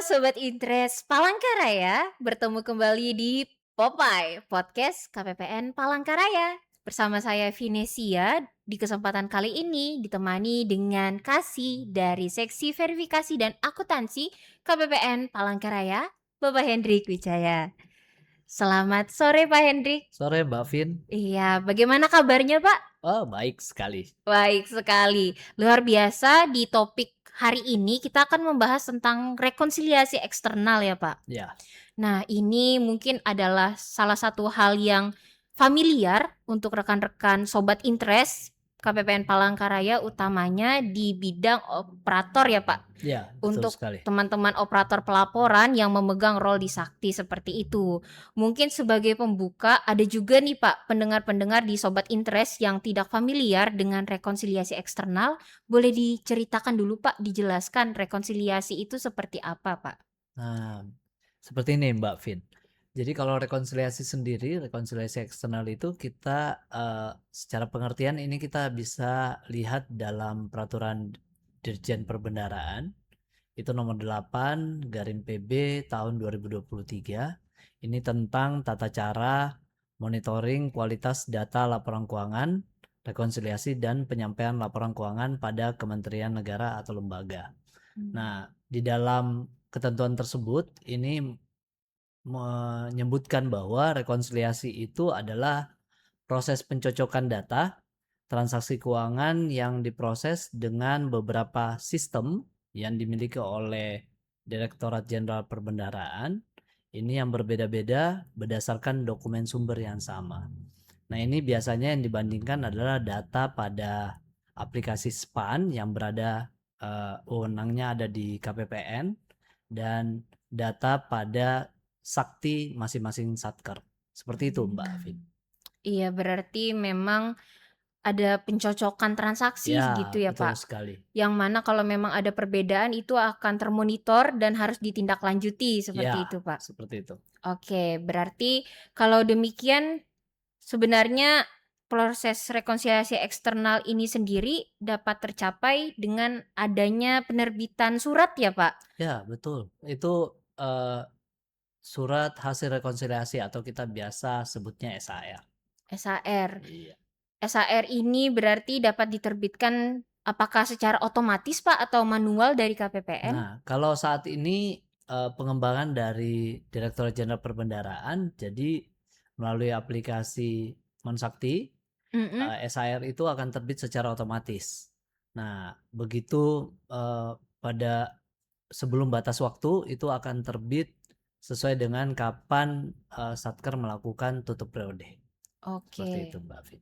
Sobat Intres Palangkaraya, bertemu kembali di Popeye, podcast KPPN Palangkaraya. Bersama saya Vinesia, di kesempatan kali ini ditemani dengan Kasih dari Seksi Verifikasi dan Akuntansi KPPN Palangkaraya, Bapak Hendrik Wijaya. Selamat sore Pak Hendrik. Sore Mbak Vin. Iya, bagaimana kabarnya Pak? Oh, baik sekali. Baik sekali. Luar biasa di topik hari ini kita akan membahas tentang rekonsiliasi eksternal ya, Pak. Ya, Nah, ini mungkin adalah salah satu hal yang familiar untuk rekan-rekan Sobat Intres KPPN Palangkaraya, utamanya di bidang operator ya, Pak. ya, betul Untuk sekali. teman-teman operator pelaporan yang memegang role di Sakti seperti itu. Mungkin sebagai pembuka ada juga nih Pak pendengar-pendengar di Sobat Interest yang tidak familiar dengan rekonsiliasi eksternal. Boleh diceritakan dulu Pak, dijelaskan rekonsiliasi itu seperti apa Pak? Nah, seperti ini Mbak Vin. Jadi kalau rekonsiliasi eksternal itu kita secara pengertian ini kita bisa lihat dalam peraturan Dirjen Perbendaraan itu nomor 8 garing PB tahun 2023. Ini tentang tata cara monitoring kualitas data laporan keuangan, rekonsiliasi dan penyampaian laporan keuangan pada kementerian negara atau lembaga. Nah, di dalam ketentuan tersebut ini menyebutkan bahwa rekonsiliasi itu adalah proses pencocokan data transaksi keuangan yang diproses dengan beberapa sistem yang dimiliki oleh Direktorat Jenderal Perbendaraan ini yang berbeda-beda berdasarkan dokumen sumber yang sama. Nah, ini biasanya yang dibandingkan adalah data pada aplikasi SPAN yang berada wewenangnya ada di KPPN dan data pada Sakti masing-masing Satker. Seperti itu, Mbak Afin. Iya, berarti memang ada pencocokan transaksi Ya, gitu ya betul Pak. sekali. Yang mana kalau memang ada perbedaan itu akan termonitor dan harus ditindaklanjuti seperti Ya, itu Pak. seperti itu. Oke, berarti kalau demikian sebenarnya proses rekonsiliasi eksternal ini sendiri dapat tercapai dengan adanya penerbitan surat ya Pak? Ya, betul. Itu surat hasil rekonsiliasi atau kita biasa sebutnya SHR. SHR. Iya. SHR ini berarti dapat diterbitkan apakah secara otomatis Pak atau manual dari KPPN? Nah, kalau saat ini pengembangan dari Direktorat Jenderal Perbendaraan, jadi melalui aplikasi Monsakti, Mm-mm. SHR itu akan terbit secara otomatis. Nah, begitu pada sebelum batas waktu itu akan terbit sesuai dengan kapan Satker melakukan tutup periode. Seperti itu, Oke, Mbak Vin.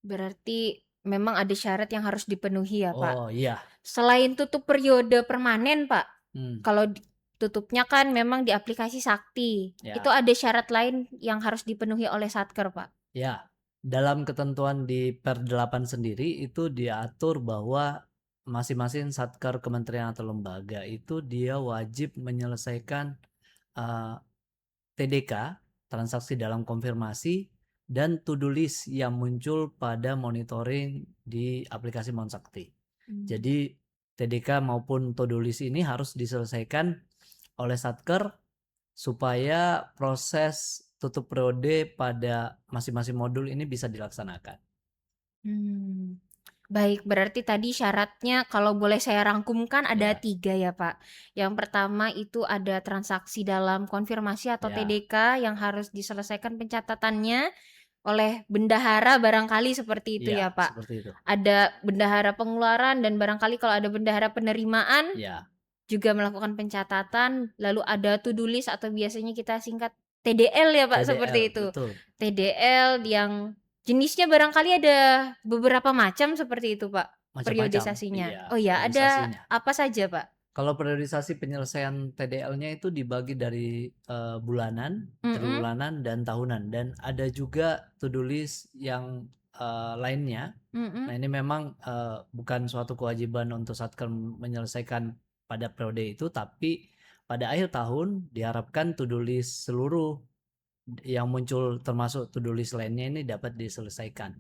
berarti memang ada syarat yang harus dipenuhi ya Pak. Oh iya. Selain tutup periode permanen Pak, Hmm, kalau tutupnya kan memang di aplikasi Sakti. Itu ya. ada syarat lain yang harus dipenuhi oleh Satker, Pak. Ya, dalam ketentuan di Per 8 sendiri itu diatur bahwa masing-masing satker kementerian atau lembaga itu dia wajib menyelesaikan eh, TDK, transaksi dalam konfirmasi, dan to-do list yang muncul pada monitoring di aplikasi Monsakti. Jadi TDK maupun to-do list ini harus diselesaikan oleh satker supaya proses tutup periode pada masing-masing modul ini bisa dilaksanakan. Hmm. Baik, berarti tadi syaratnya kalau boleh saya rangkumkan ada Ya, 3 ya, Pak. Yang pertama itu ada transaksi dalam konfirmasi atau ya, TDK yang harus diselesaikan pencatatannya oleh bendahara barangkali seperti itu ya, ya, Pak. seperti itu. Ada bendahara pengeluaran dan barangkali kalau ada bendahara penerimaan Ya, juga melakukan pencatatan, lalu ada to do list atau biasanya kita singkat TDL ya Pak, TDL, seperti itu. betul. TDL yang jenisnya barangkali ada beberapa macam seperti itu Pak, Macam-macam. periodisasinya. Iya, Oh ya, ada periodisasinya. apa saja Pak? Kalau periodisasi penyelesaian TDL-nya itu dibagi dari bulanan, Mhm, triwulan, dan tahunan. Dan ada juga to-do list yang lainnya. mhm. Nah, ini memang bukan suatu kewajiban untuk Satker menyelesaikan pada periode itu, tapi pada akhir tahun diharapkan to-do list seluruh yang muncul termasuk to-do list lainnya ini dapat diselesaikan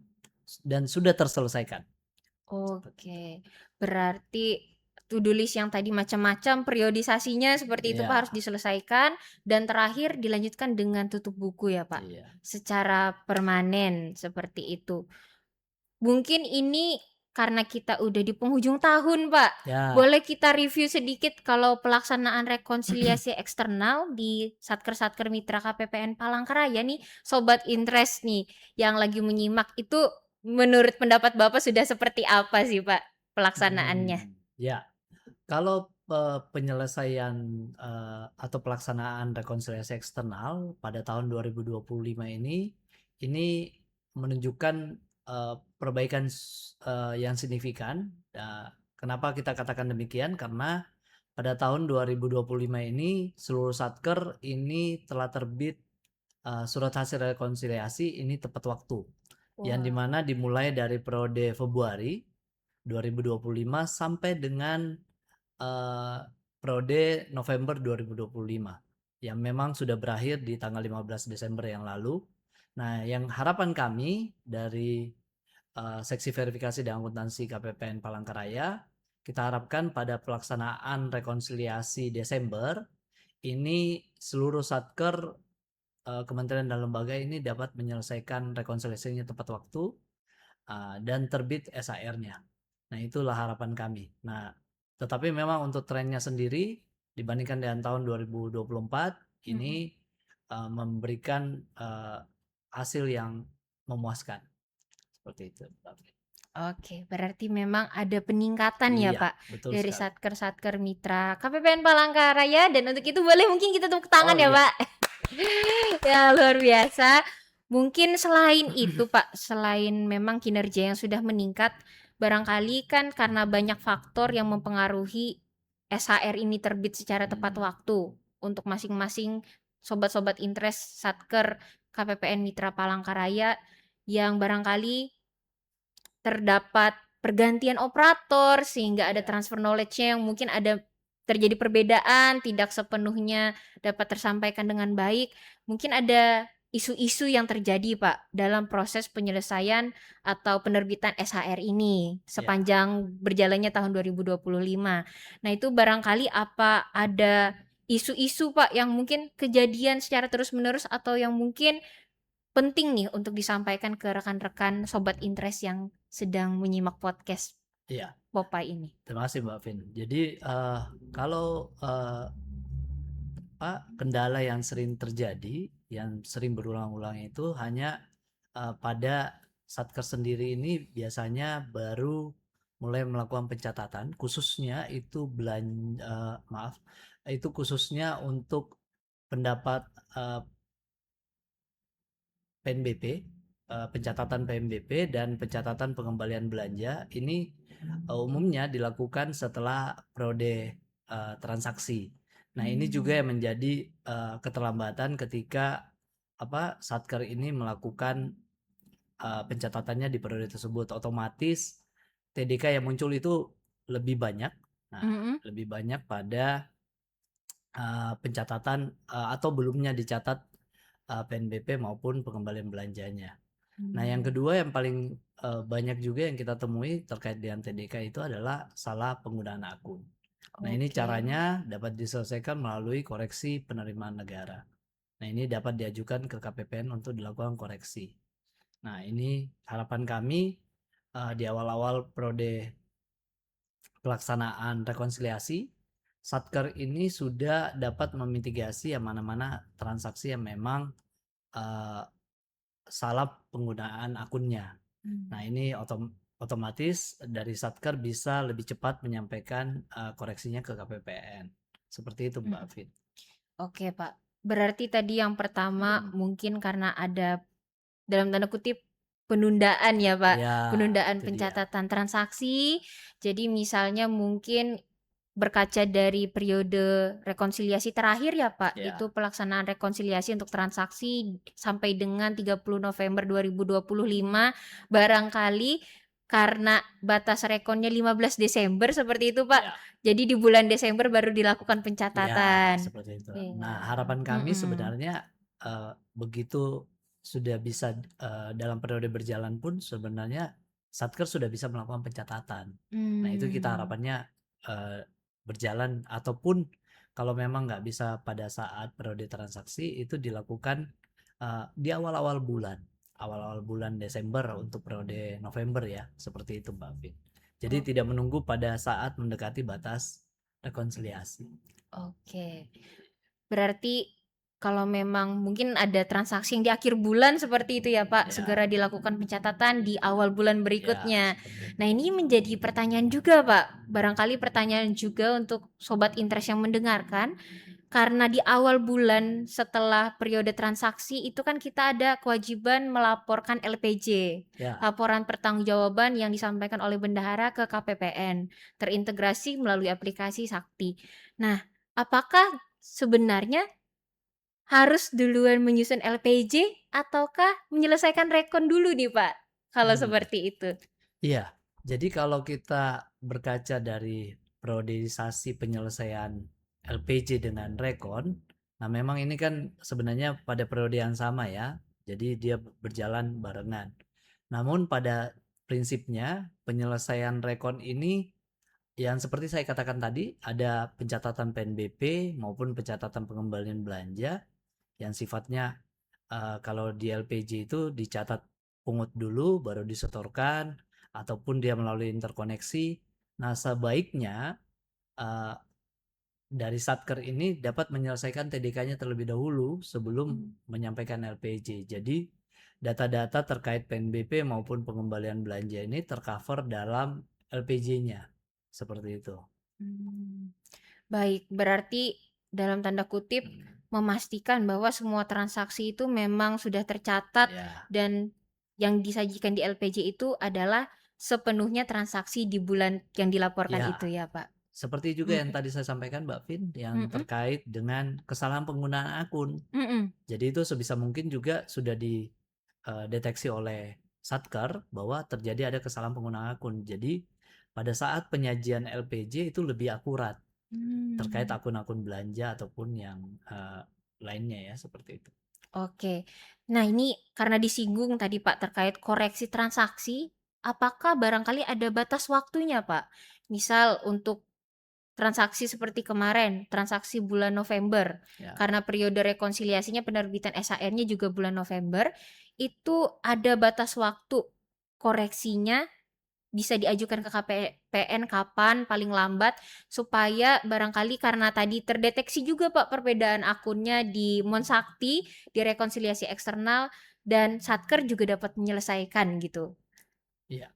dan sudah terselesaikan. Seperti itu. Oke, berarti to do list yang tadi macam-macam, periodisasinya seperti itu Pak harus Iya, diselesaikan, dan terakhir dilanjutkan dengan tutup buku ya Pak, iya, secara permanen seperti itu. Mungkin ini karena kita udah di penghujung tahun Pak, ya, boleh kita review sedikit kalau pelaksanaan rekonsiliasi eksternal di Satker-Satker Mitra KPPN Palangkaraya nih, Sobat Interest nih yang lagi menyimak itu menurut pendapat Bapak sudah seperti apa sih Pak pelaksanaannya? ya. Kalau, penyelesaian, atau pelaksanaan rekonsiliasi eksternal pada tahun 2025 ini menunjukkan, perbaikan yang signifikan. Kenapa kita katakan demikian? Karena pada tahun 2025 ini seluruh satker ini telah terbit, surat hasil rekonsiliasi ini tepat waktu, yang Wah. dimana dimulai dari periode Februari 2025 sampai dengan Eee, periode November 2025, yang memang sudah berakhir di tanggal 15 Desember yang lalu. Nah, yang harapan kami dari, seksi verifikasi dan akuntansi KPPN Palangkaraya, kita harapkan pada pelaksanaan rekonsiliasi Desember, ini seluruh satker, kementerian dan lembaga ini dapat menyelesaikan rekonsiliasinya tepat waktu, dan terbit SHR-nya. Nah, itulah harapan kami. Nah, tetapi memang untuk trennya sendiri dibandingkan dengan tahun 2024 Mhm. ini, memberikan, hasil yang memuaskan, seperti itu, Mbak. Oke, berarti memang ada peningkatan ya Iya, Pak betul dari sekali. Satker-Satker Mitra KPPN Palangkaraya, dan untuk itu boleh mungkin kita tepuk tangan Oh, ya iya. Pak. Ya luar biasa. Mungkin selain itu Pak, selain memang kinerja yang sudah meningkat, barangkali kan karena banyak faktor yang mempengaruhi SHR ini terbit secara tepat Mhm, waktu untuk masing-masing sobat-sobat interest Satker KPPN Mitra Palangkaraya, yang barangkali terdapat pergantian operator sehingga ada iya, transfer knowledge-nya yang mungkin ada terjadi perbedaan, tidak sepenuhnya dapat tersampaikan dengan baik. Mungkin ada isu-isu yang terjadi, Pak, dalam proses penyelesaian atau penerbitan SHR ini iya, sepanjang berjalannya tahun 2025. Nah, itu barangkali apa ada isu-isu, Pak, yang mungkin kejadian secara terus-menerus atau yang mungkin penting nih untuk disampaikan ke rekan-rekan sobat interest yang sedang menyimak podcast iya. Popeye ini. Terima kasih, Mbak Vin. Jadi, kalau, kendala yang sering terjadi, yang sering berulang-ulang itu hanya, pada satker sendiri ini biasanya baru mulai melakukan pencatatan, khususnya itu maaf, itu khususnya untuk pendapat, PNBP, pencatatan PNBP dan pencatatan pengembalian belanja ini, umumnya dilakukan setelah periode, transaksi. Nah, ini juga Hmm. yang menjadi, keterlambatan ketika satker ini melakukan, pencatatannya di periode tersebut. Otomatis TDK yang muncul itu lebih banyak. Nah, Mhm. lebih banyak pada, pencatatan, atau belumnya dicatat, PNBP maupun pengembalian belanjanya. Nah, yang Mmm. kedua yang paling, banyak juga yang kita temui terkait dengan TDK itu adalah salah penggunaan akun. Nah, ini Oke. caranya dapat diselesaikan melalui koreksi penerimaan negara. Nah, ini dapat diajukan ke KPPN untuk dilakukan koreksi. Nah, ini harapan kami, di awal-awal periode pelaksanaan rekonsiliasi, Satker ini sudah dapat memitigasi yang mana-mana transaksi yang memang, eee, salah penggunaan akunnya. Nah, Mmm. ini otomatis dari Satker bisa lebih cepat menyampaikan, koreksinya ke KPPN. Seperti itu, Mbak Mhm. Fit. Oke, Pak. Berarti tadi yang pertama mungkin karena ada dalam tanda kutip penundaan ya, Pak, Ya, penundaan itu dia. pencatatan transaksi. Jadi misalnya mungkin berkaca dari periode rekonsiliasi terakhir ya, Pak, itu Ya, pelaksanaan rekonsiliasi untuk transaksi sampai dengan 30 November 2025, barangkali karena batas rekonnya 15 Desember seperti itu, Pak. ya, Jadi di bulan Desember baru dilakukan ya, pencatatan. seperti itu. Iya. Nah, harapan kami Mhm. sebenarnya, begitu sudah bisa, dalam periode berjalan pun sebenarnya Satker sudah bisa melakukan pencatatan. Nah, itu kita Mmm. harapannya berjalan, ataupun kalau memang nggak bisa pada saat periode transaksi itu dilakukan di awal-awal bulan Desember untuk periode November ya, seperti itu Mbak Vin. Jadi Oh, tidak menunggu pada saat mendekati batas rekonsiliasi. oke. Berarti kalau memang mungkin ada transaksi yang di akhir bulan seperti itu ya Pak, Ya, segera dilakukan pencatatan di awal bulan ya berikutnya. seperti itu. Nah, ini menjadi pertanyaan juga Pak. Barangkali pertanyaan juga untuk sobat interest yang mendengarkan, karena di awal bulan setelah periode transaksi itu kan kita ada kewajiban melaporkan LPJ, Ya, laporan pertanggungjawaban yang disampaikan oleh bendahara ke KPPN, terintegrasi melalui aplikasi Sakti. Nah, apakah sebenarnya harus duluan menyusun LPJ ataukah menyelesaikan rekon dulu nih Pak? Kalau hmm, seperti itu. iya. Jadi kalau kita berkaca dari periodisasi penyelesaian LPJ dengan rekon, nah memang ini kan sebenarnya pada periode yang sama ya. Jadi dia berjalan barengan. Namun pada prinsipnya penyelesaian rekon ini yang seperti saya katakan tadi, ada pencatatan PNBP maupun pencatatan pengembalian belanja yang sifatnya kalau di LPJ itu dicatat pungut dulu baru disetorkan, ataupun dia melalui interkoneksi. Nah, sebaiknya uh, dari Satker ini dapat menyelesaikan TDK-nya terlebih dahulu sebelum menyampaikan LPJ. Jadi data-data terkait PNBP maupun pengembalian belanja ini tercover dalam LPJ-nya. Seperti itu. Hmm. Baik, berarti dalam tanda kutip memastikan bahwa semua transaksi itu memang sudah tercatat Ya, dan yang disajikan di LPJ itu adalah sepenuhnya transaksi di bulan yang dilaporkan ya. itu ya, Pak. Seperti juga yang Mhm, tadi saya sampaikan Mbak Vin, yang mhm, terkait dengan kesalahan penggunaan akun. mhm, Jadi itu sebisa mungkin juga sudah dideteksi oleh Satker bahwa terjadi ada kesalahan penggunaan akun. Jadi pada saat penyajian LPJ itu lebih akurat terkait mmm. akun-akun belanja ataupun yang lainnya ya seperti itu. Oke. Nah, ini karena disinggung tadi Pak terkait koreksi transaksi, apakah barangkali ada batas waktunya Pak? Misal untuk transaksi seperti kemarin, transaksi bulan November, Ya, karena periode rekonsiliasinya penerbitan SHR-nya juga bulan November, itu ada batas waktu koreksinya bisa diajukan ke KPPN kapan paling lambat supaya barangkali karena tadi terdeteksi juga Pak perbedaan akunnya di Monsakti, di rekonsiliasi eksternal dan Satker juga dapat menyelesaikan gitu. iya.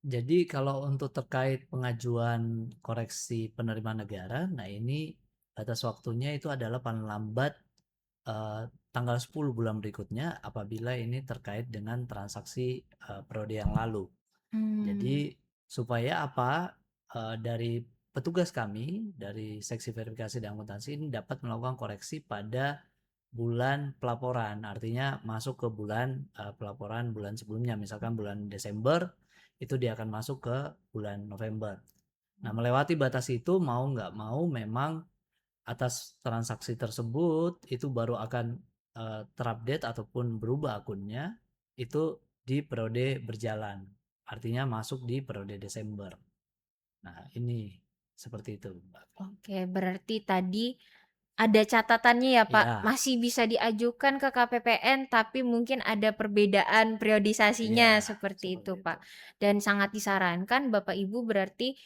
Jadi kalau untuk terkait pengajuan koreksi penerimaan negara, nah ini batas waktunya itu adalah paling lambat tanggal 10 bulan berikutnya apabila ini terkait dengan transaksi periode yang lalu. Hmm. Jadi supaya apa, dari petugas kami dari seksi verifikasi dan akuntansi ini dapat melakukan koreksi pada bulan pelaporan. Artinya masuk ke bulan pelaporan bulan sebelumnya, misalkan bulan Desember itu dia akan masuk ke bulan November. Nah, melewati batas itu mau nggak mau memang atas transaksi tersebut itu baru akan terupdate ataupun berubah akunnya itu di periode berjalan. Artinya masuk di periode Desember. Nah, ini seperti itu, Mbak. Oke, berarti tadi ada catatannya ya Pak, Ya, masih bisa diajukan ke KPPN tapi mungkin ada perbedaan iya, periodisasinya seperti seperti itu itu. Pak. Dan sangat disarankan Bapak Ibu berarti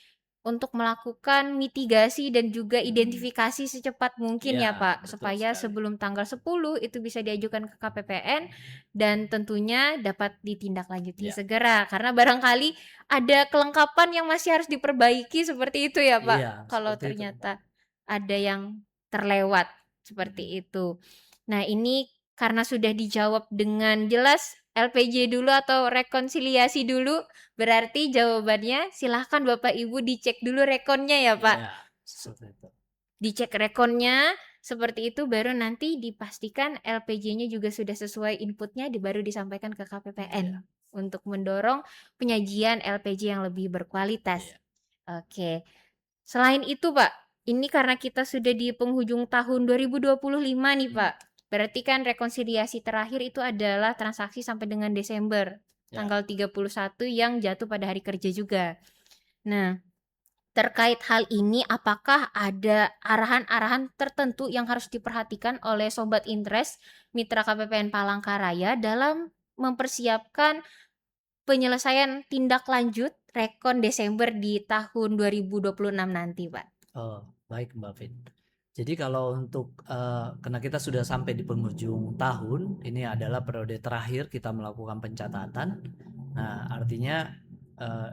untuk melakukan mitigasi dan juga identifikasi secepat mungkin Iya, ya Pak, betul supaya sekali. sebelum tanggal 10 itu bisa diajukan ke KPPN dan tentunya dapat ditindaklanjuti Ya, segera karena barangkali ada kelengkapan yang masih harus diperbaiki seperti itu ya iya, Pak. Kalau seperti itu, Mbak. ternyata ada yang terlewat Mm-mm. seperti itu. Nah, ini karena sudah dijawab dengan jelas LPJ dulu atau rekonsiliasi dulu, berarti jawabannya silahkan Bapak Ibu dicek dulu rekonnya ya Pak. Iya, seperti itu. Dicek rekonnya, seperti itu baru nanti dipastikan LPJ-nya juga sudah sesuai inputnya, baru disampaikan ke Iya, KPPN untuk mendorong penyajian LPJ yang lebih berkualitas. iya, Oke. Selain itu, Pak, ini karena kita sudah di penghujung tahun 2025 nih, mm, Pak. Berarti kan rekonsiliasi terakhir itu adalah transaksi sampai dengan Desember, ya, tanggal 31 yang jatuh pada hari kerja juga. Nah, Terkait hal ini, apakah ada arahan-arahan tertentu yang harus diperhatikan oleh Sobat Interest Mitra KPPN Palangkaraya dalam mempersiapkan penyelesaian tindak lanjut Rekon Desember di tahun 2026 nanti, Pak? Oh, baik Mbak Vin. Jadi kalau untuk karena kita sudah sampai di penghujung tahun, ini adalah periode terakhir kita melakukan pencatatan. Nah, artinya eh,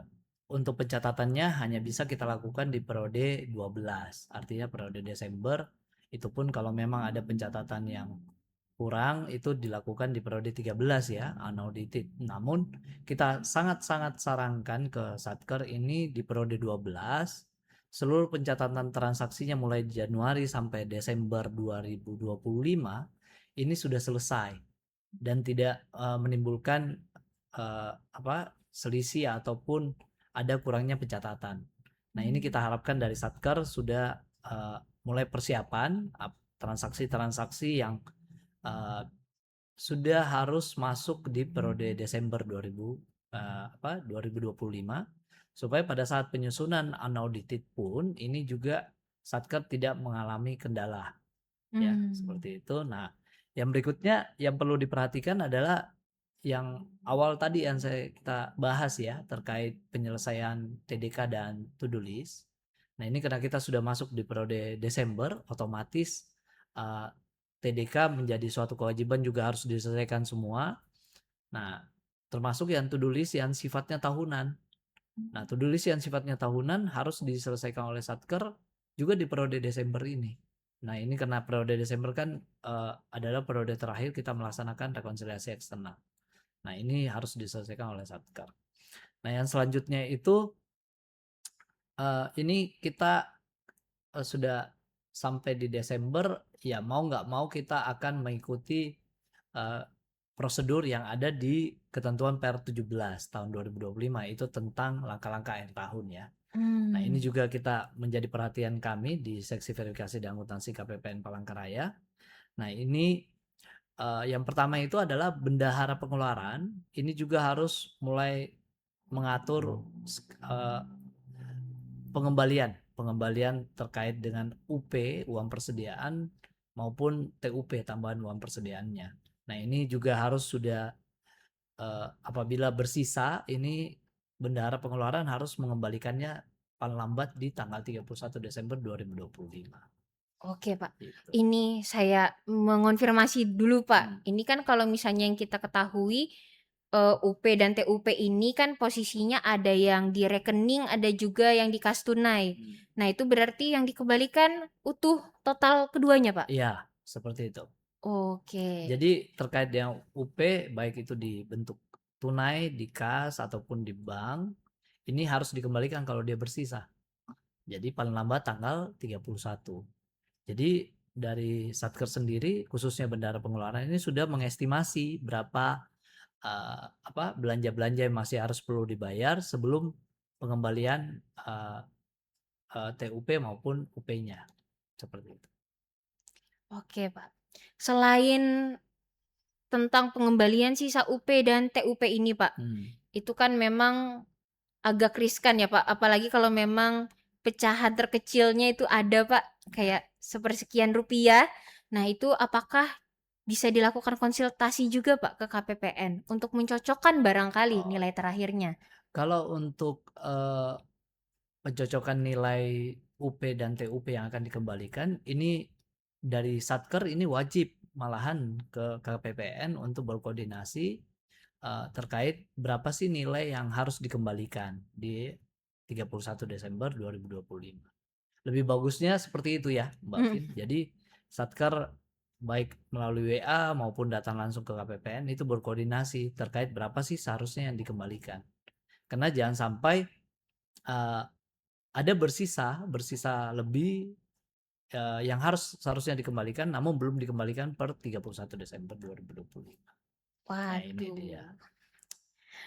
untuk pencatatannya hanya bisa kita lakukan di periode 12. Artinya periode Desember itu pun kalau memang ada pencatatan yang kurang itu dilakukan di periode 13 ya, unaudited. Namun kita sangat-sangat sarankan ke Satker ini di periode 12 seluruh pencatatan transaksinya mulai Januari sampai Desember 2025 ini sudah selesai dan tidak menimbulkan selisih ataupun ada kurangnya pencatatan. Nah, ini kita harapkan dari Satker sudah mulai persiapan transaksi-transaksi yang uh, sudah harus masuk di periode Desember 2025 supaya pada saat penyusunan unaudited pun ini juga Satker tidak mengalami kendala ya seperti itu. Nah, yang berikutnya yang perlu diperhatikan adalah yang awal tadi yang kita bahas ya terkait penyelesaian TDK dan to-do list. Nah, ini karena kita sudah masuk di periode Desember, otomatis TDK menjadi suatu kewajiban juga harus diselesaikan semua. Nah, termasuk yang to-do list yang sifatnya tahunan. Nah, to-do list yang sifatnya tahunan harus diselesaikan oleh Satker juga di periode Desember ini. Nah, ini karena periode Desember kan adalah periode terakhir kita melaksanakan rekonsiliasi eksternal. Nah, ini harus diselesaikan oleh Satker. Nah, yang selanjutnya itu ini kita sudah sampai di Desember, ya mau nggak mau kita akan mengikuti prosedur yang ada di ketentuan Per 17 tahun 2025 itu tentang langkah-langkah akhir tahun ya. Nah, ini juga kita menjadi perhatian kami di seksi verifikasi dan akuntansi KPPN Palangkaraya. Nah, ini yang pertama itu adalah bendahara pengeluaran. Ini juga harus mulai mengatur pengembalian terkait dengan UP uang persediaan maupun TUP tambahan uang persediaannya. Nah, ini juga harus sudah apabila bersisa ini bendahara pengeluaran harus mengembalikannya paling lambat di tanggal 31 Desember 2025. Oke, Pak. Gitu. Ini saya mengonfirmasi dulu, Pak. Ini kan kalau misalnya yang kita ketahui UP dan TUP ini kan posisinya ada yang di rekening, ada juga yang di kas tunai. Nah, itu berarti yang dikembalikan utuh total keduanya, Pak? Iya, seperti itu. Oke. Jadi terkait dengan UP baik itu di bentuk tunai di kas ataupun di bank ini harus dikembalikan kalau dia bersisa. Jadi paling lambat tanggal 31. Jadi dari Satker sendiri khususnya bendahara pengeluaran ini sudah mengestimasi berapa belanja-belanja yang masih harus perlu dibayar sebelum pengembalian TUP maupun UP-nya. Seperti itu. Oke, Pak. Selain tentang pengembalian sisa UP dan TUP ini, Pak, itu kan memang agak riskan ya, Pak. Apalagi kalau memang pecahan terkecilnya itu ada, Pak, kayak sepersekian rupiah. Nah, itu apakah bisa dilakukan konsultasi juga, Pak, ke KPPN untuk mencocokkan barangkali nilai terakhirnya? Kalau untuk pencocokan nilai UP dan TUP yang akan dikembalikan ini dari Satker ini wajib malahan ke KPPN untuk berkoordinasi terkait berapa sih nilai yang harus dikembalikan di 31 Desember 2025. Lebih bagusnya seperti itu ya Mbak Vin. Jadi Satker baik melalui WA maupun datang langsung ke KPPN itu berkoordinasi terkait berapa sih seharusnya yang dikembalikan. Karena jangan sampai ada bersisa lebih yang seharusnya dikembalikan namun belum dikembalikan per 31 Desember 2025. Nah, ini dia.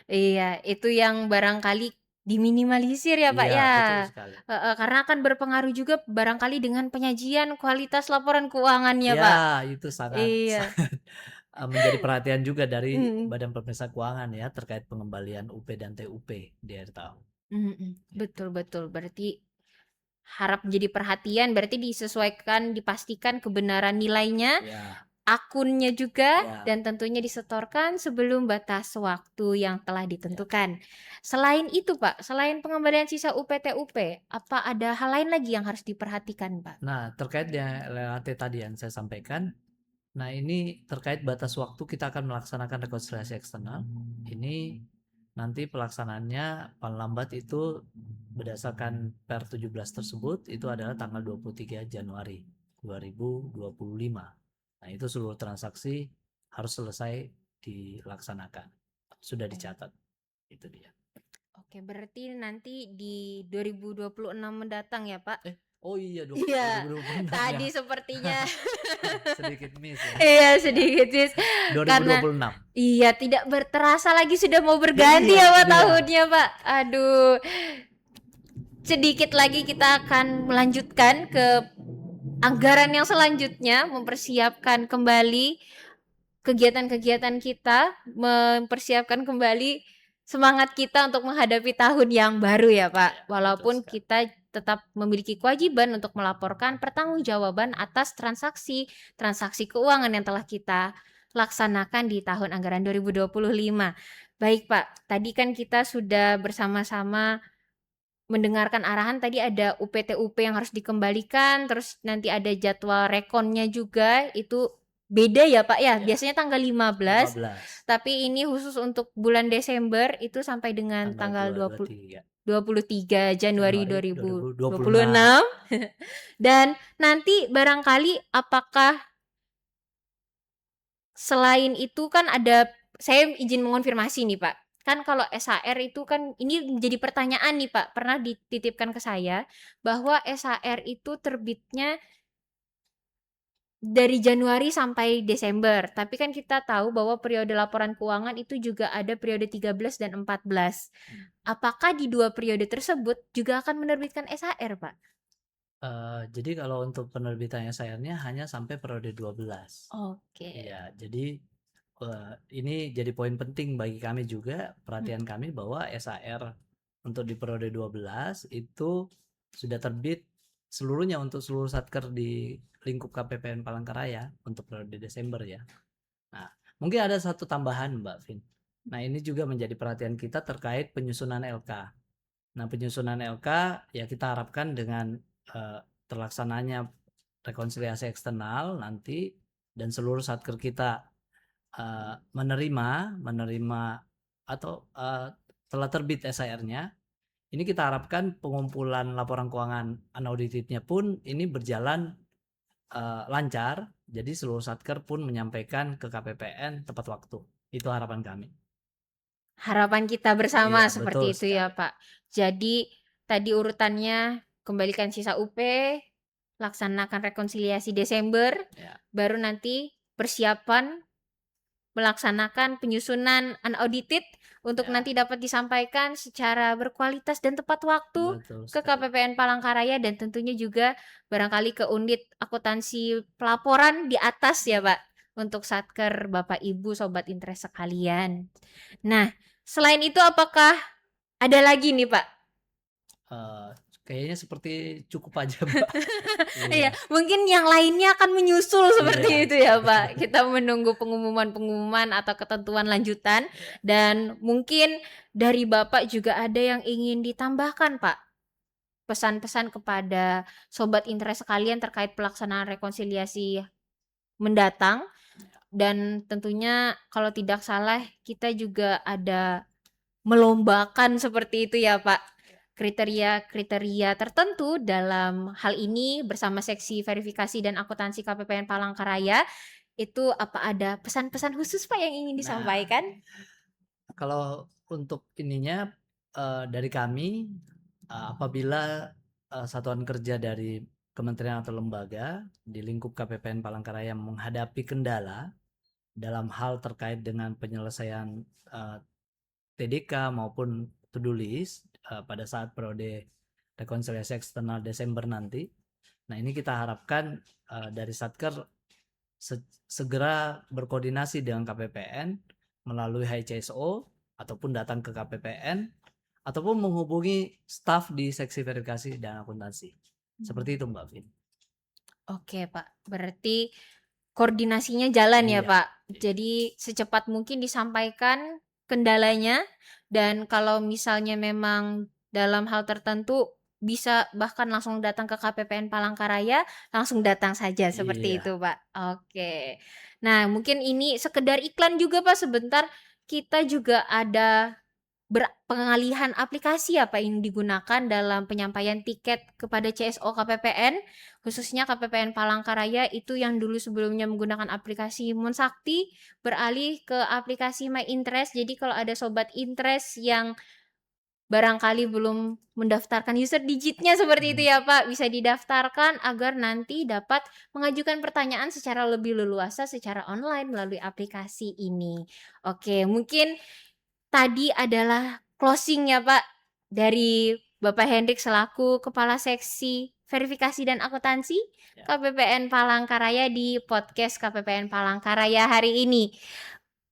Iya, itu yang barangkali diminimalisir ya, Pak, Iya, ya. betul sekali. Karena akan berpengaruh juga barangkali dengan penyajian kualitas laporan keuangannya, Ya, Pak. itu sangat Iya. menjadi perhatian juga dari Badan Pemeriksa Keuangan ya terkait pengembalian UP dan TUP di akhir tahun. Betul betul. Berarti harap menjadi perhatian berarti disesuaikan, dipastikan kebenaran nilainya, Ya, akunnya juga, ya, dan tentunya disetorkan sebelum batas waktu yang telah ya. ditentukan. Selain itu, Pak, selain pengembalian sisa UPT-UP, apa ada hal lain lagi yang harus diperhatikan, Pak? Nah, terkait dengan LLAT tadi yang saya sampaikan, nah ini terkait batas waktu kita akan melaksanakan rekonsiliasi eksternal. Ini nanti pelaksanaannya paling lambat itu berdasarkan Per 17 tersebut itu adalah tanggal 23 Januari 2025. Nah, itu seluruh transaksi harus selesai dilaksanakan. Sudah dicatat. Itu dia. Oke, berarti nanti di 2026 mendatang ya, Pak? Oh iya, Iya, 2026 ya. tadi sepertinya Sedikit miss ya. iya Ya, sedikit Sis, karena 2026. iya tidak terasa lagi sudah mau Ya berganti iya ya itu Pak dia. tahunnya Pak. Aduh, sedikit lagi kita akan melanjutkan ke anggaran yang selanjutnya, mempersiapkan kembali kegiatan-kegiatan kita, mempersiapkan kembali semangat kita untuk menghadapi tahun yang baru ya Pak. Ya, betul Walaupun sekali. kita tetap memiliki kewajiban untuk melaporkan pertanggungjawaban atas transaksi keuangan yang telah kita laksanakan di tahun anggaran 2025. Baik Pak, tadi kan kita sudah bersama-sama mendengarkan arahan tadi ada UPT-UP yang harus dikembalikan, terus nanti ada jadwal rekonnya juga, itu beda ya Pak ya? Ya, Biasanya tanggal 15, 15 tapi ini khusus untuk bulan Desember itu sampai dengan tanggal tanggal 2 23 23 Januari Januari 2026. 2026. Dan nanti barangkali apakah selain itu kan ada, saya izin mengonfirmasi nih Pak. Kan kalau SHR itu kan ini menjadi pertanyaan nih Pak, pernah dititipkan ke saya bahwa SHR itu terbitnya dari Januari sampai Desember. Tapi kan kita tahu bahwa periode laporan keuangan itu juga ada periode 13 dan 14. Apakah di dua periode tersebut juga akan menerbitkan SHR, Pak? Jadi kalau untuk penerbitan SHR-nya hanya sampai periode 12. Oke. Iya, jadi ini jadi poin penting bagi kami juga, perhatian kami bahwa SHR untuk di periode 12 itu sudah terbit seluruhnya untuk seluruh satker di lingkup KPPN Palangkaraya untuk periode Desember ya. Nah, mungkin ada satu tambahan Mbak Vin. Nah, ini juga menjadi perhatian kita terkait penyusunan LK. Nah, penyusunan LK ya kita harapkan dengan terlaksananya rekonsiliasi eksternal nanti dan seluruh satker kita menerima atau telah terbit SHR-nya. Ini kita harapkan pengumpulan laporan keuangan unauditednya pun ini berjalan lancar. Jadi seluruh satker pun menyampaikan ke KPPN tepat waktu. Itu harapan kami. Harapan kita bersama Iya, betul seperti itu ya, sekali. Pak. Jadi tadi urutannya kembalikan sisa UP, laksanakan rekonsiliasi Desember, Ya, baru nanti persiapan melaksanakan penyusunan unaudited untuk ya, nanti dapat disampaikan secara berkualitas dan tepat waktu betul ke sekali. KPPN Palangkaraya dan tentunya juga barangkali ke unit akuntansi pelaporan di atas ya Pak untuk Satker Bapak Ibu Sobat Interest sekalian. Nah, selain itu apakah ada lagi nih Pak? Eh, Kayaknya seperti cukup aja, Mbak. Iya, Iya, mungkin yang lainnya akan menyusul seperti iya, itu ya, Pak. Kita menunggu pengumuman-pengumuman atau ketentuan lanjutan iya. dan mungkin dari Bapak juga ada yang ingin ditambahkan, Pak. Pesan-pesan kepada sobat interest sekalian terkait pelaksanaan rekonsiliasi mendatang dan tentunya kalau tidak salah kita juga ada melombakan seperti itu ya, Pak. Kriteria-kriteria tertentu dalam hal ini bersama seksi verifikasi dan akuntansi KPPN Palangkaraya, itu apa ada pesan-pesan khusus Pak yang ingin Nah, disampaikan? kalau untuk ininya dari kami apabila satuan kerja dari kementerian atau lembaga di lingkup KPPN Palangkaraya menghadapi kendala dalam hal terkait dengan penyelesaian eh, TDK maupun to-do list pada saat periode rekonsiliasi eksternal Desember nanti. Nah, ini kita harapkan dari Satker segera berkoordinasi dengan KPPN melalui HCSO ataupun datang ke KPPN ataupun menghubungi staf di seksi verifikasi dan akuntansi. Seperti itu Mbak Vin. Oke Pak, berarti koordinasinya jalan ya Iya. Pak. Jadi secepat mungkin disampaikan kendalanya, dan kalau misalnya memang dalam hal tertentu bisa bahkan langsung datang ke KPPN Palangkaraya, langsung datang saja seperti Iya. itu Pak. Oke. Nah mungkin ini sekedar iklan juga Pak sebentar, kita juga ada pengalihan aplikasi apa yang digunakan dalam penyampaian tiket kepada CSO KPPN, khususnya KPPN Palangkaraya itu yang dulu sebelumnya menggunakan aplikasi Monsakti, beralih ke aplikasi My Interest. Jadi kalau ada sobat interest yang barangkali belum mendaftarkan user digitnya seperti itu Mhm. ya Pak, bisa didaftarkan agar nanti dapat mengajukan pertanyaan secara lebih leluasa secara online melalui aplikasi ini. Oke, mungkin tadi adalah closing ya Pak, dari Bapak Hendrik selaku Kepala Seksi Verifikasi dan Akuntansi Ya. KPPN Palangkaraya di podcast KPPN Palangkaraya hari ini.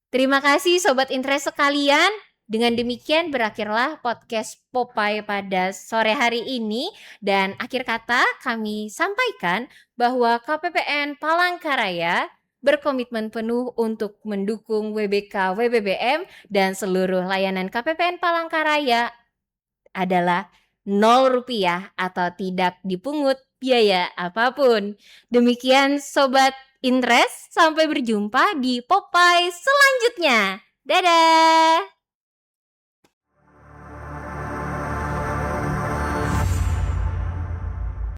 Terima kasih Sobat Interest sekalian. Dengan demikian berakhirlah podcast Popeye pada sore hari ini, dan akhir kata kami sampaikan bahwa KPPN Palangkaraya berkomitmen penuh untuk mendukung WBK WBBM dan seluruh layanan KPPN Palangkaraya adalah Rp0 atau tidak dipungut biaya apapun. Demikian Sobat Interest, sampai berjumpa di Popeye selanjutnya. Dadah!